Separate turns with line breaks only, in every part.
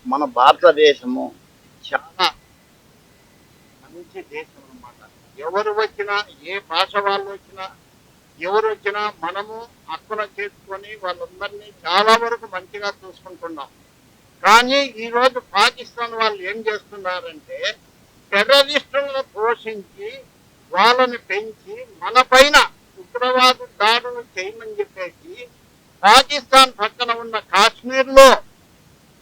మన భారతదేశము చాలా మంచి దేశం అన్నమాట. ఎవరు వచ్చినా, ఏ భాష వాళ్ళు వచ్చినా, ఎవరు వచ్చినా మనము హక్కున చేసుకొని వాళ్ళందరినీ చాలా వరకు మంచిగా చూసుకుంటున్నాం. కానీ ఈరోజు పాకిస్తాన్ వాళ్ళు ఏం చేస్తున్నారంటే టెర్రరిస్టులను పోషించి వాళ్ళని పెంచి మన పైన ఉగ్రవాద దాడులు చేయమని చెప్పేసి పాకిస్తాన్ పక్కన ఉన్న కాశ్మీర్లో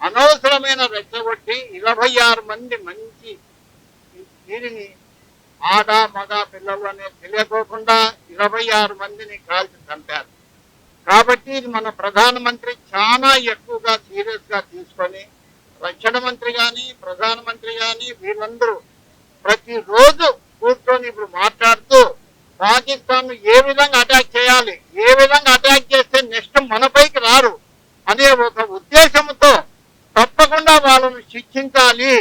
అనవసరమైన రెచ్చగొట్టి 26 మంది మంచి వీరిని ఆడ మగ పిల్లలు అనేది తెలియకోకుండా 26 మందిని కాల్చి చంపారు. కాబట్టి ఇది మన ప్రధానమంత్రి చాలా ఎక్కువగా సీరియస్ గా తీసుకొని రక్షణ మంత్రి కానీ ప్రధానమంత్రి కానీ వీళ్ళందరూ ప్రతిరోజు కూర్చొని ఇప్పుడు మాట్లాడుతూ పాకిస్తాన్ ఏ విధంగా అటాక్ చేయాలి, ఏ విధంగా అటాక్ చేస్తే నెక్స్ట్ మనపైకి రారు అనే ఒక ఉద్దేశంతో తప్పకుండా వాళ్ళను శిక్షించాలి.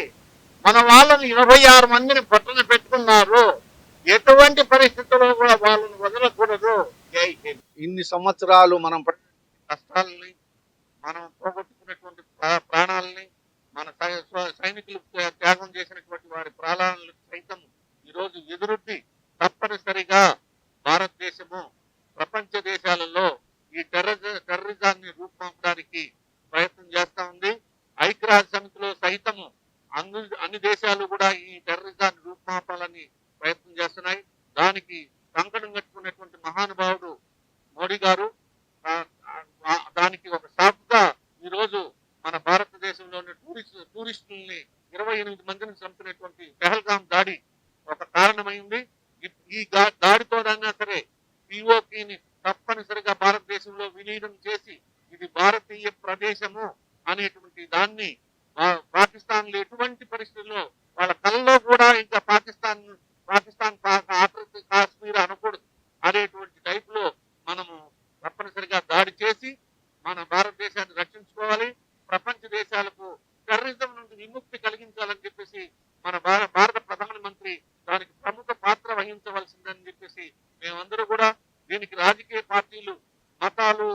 మన వాళ్ళని 26 మందిని పట్టున పెట్టుకున్నారు. ఎటువంటి పరిస్థితుల్లో కూడా వాళ్ళని వదలకూడదు. జై హింద్. ఇన్ని సంవత్సరాలు మనం కష్టాలని, మనం పోగొట్టుకున్నటువంటి ప్రాణాలని, మన సైనికులు త్యాగం చేసినటువంటి వారి ప్రాణాలను సైతం ఈరోజు ఎదురొడ్డి తప్పనిసరిగా భారతదేశము ప్రపంచ దేశాలలో ఈ టెర్రరిజాన్ని రూపుమాపడానికి ప్రయత్నం చేస్తా ఉంది. ఐక్యరాజ్య సమితిలో సైతము అన్ని దేశాలు కూడా ఈ టెర్రరిజాన్ని రూపుమాపాలని ప్రయత్నం చేస్తున్నాయి. దానికి కంకణం కట్టుకున్నటువంటి మహానుభావుడు మోడీ గారు దానికి ఒక సాకుగా ఈరోజు మన భారతదేశంలోని టూరిస్టుల్ని 28 మందిని చంపినటువంటి పెహల్గాం దాడి ఒక కారణమైంది. ఈ దాడితోనైనా సరే పిఓపిని తప్పనిసరిగా భారతదేశంలో విలీనం చేసి ఇది భారతీయ ప్రదేశము అనేటువంటి దాన్ని పాకిస్తాన్ లో ఎటువంటి పరిస్థితుల్లో వాళ్ళ కళ్ళలో కూడా ఇంకా పాకిస్తాన్ కాశ్మీర్ అనకూడదు అనేటువంటి టైప్ లో మనము తప్పనిసరిగా దాడి చేసి మన భారతదేశాన్ని రక్షించుకోవాలి. ప్రపంచ దేశాలకు టెర్రరిజం నుండి విముక్తి కలిగించాలని చెప్పేసి మన భారత ప్రధానమంత్రి దానికి ప్రముఖ పాత్ర వహించవలసిందని చెప్పేసి మేమందరూ కూడా దీనికి రాజకీయ పార్టీలు, మతాలు,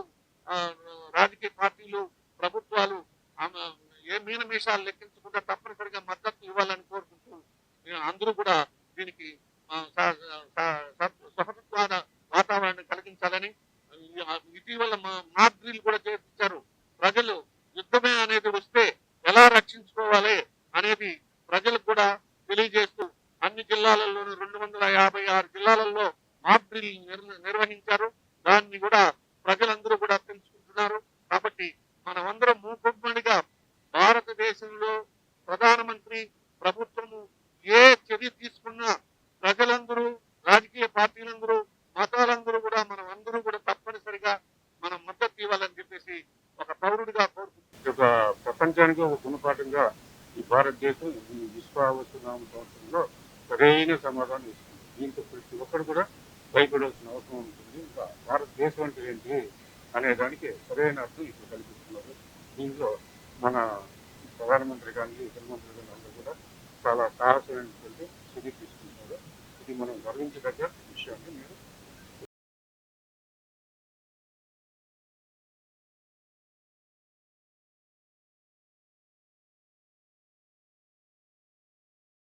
రాజకీయ పార్టీలు, ప్రభుత్వాలు ఏ మీనమేషాలు లెక్కించకుండా తప్పనిసరిగా మద్దతు ఇవ్వాలని కోరుకుంటూ అందరూ కూడా దీనికి సహృద్వాద వాతావరణాన్ని కలిగించాలని ఇటీవల మాక్ డ్రిల్ కూడా చేయించారు. ప్రజలు యుద్ధమే అనేది వస్తే ఎలా రక్షించుకోవాలి అనేది ప్రజలకు కూడా తెలియజేస్తూ అన్ని జిల్లాలలోనూ 256 జిల్లాలలో మాక్ డ్రిల్ నిర్వహించారు. దాన్ని కూడా ప్రజలందరూ కూడా తెలుసుకుంటున్నారు. కాబట్టి మనమందరం మూకుమ్మడిగా భారతదేశంలో ప్రధానమంత్రి ప్రభుత్వము ఏ చర్య తీసుకున్నా ప్రజలందరూ, రాజకీయ పార్టీలందరూ, మతాలందరూ కూడా మనం అందరూ కూడా తప్పనిసరిగా మనం మద్దతు ఇవ్వాలని చెప్పేసి ఒక పౌరుడిగా కోరుకుంటున్నాం. ప్రపంచానికి ఒక గుణపాఠంగా ఈ భారతదేశం ఈ విశ్వావసునామ సంవత్సరంలో సరైన సమాధానం ఇస్తుంది. దీంతో ప్రతి ఒక్కరు కూడా భయపడాల్సిన అవసరం ఉంటుంది. ఇంకా భారతదేశం అంటే ఏంటి అనే దానికి సరైన అర్థం ఇప్పుడు కల్పిస్తున్నారు. దీంట్లో మన ప్రధానమంత్రి కానీ ఇతర మంత్రి కానీ అందరూ కూడా చాలా సాహసమైనటువంటి చర్య తీసుకుంటున్నారు. ఇది మనం గర్వించదగ్గ విషయాన్ని మీరు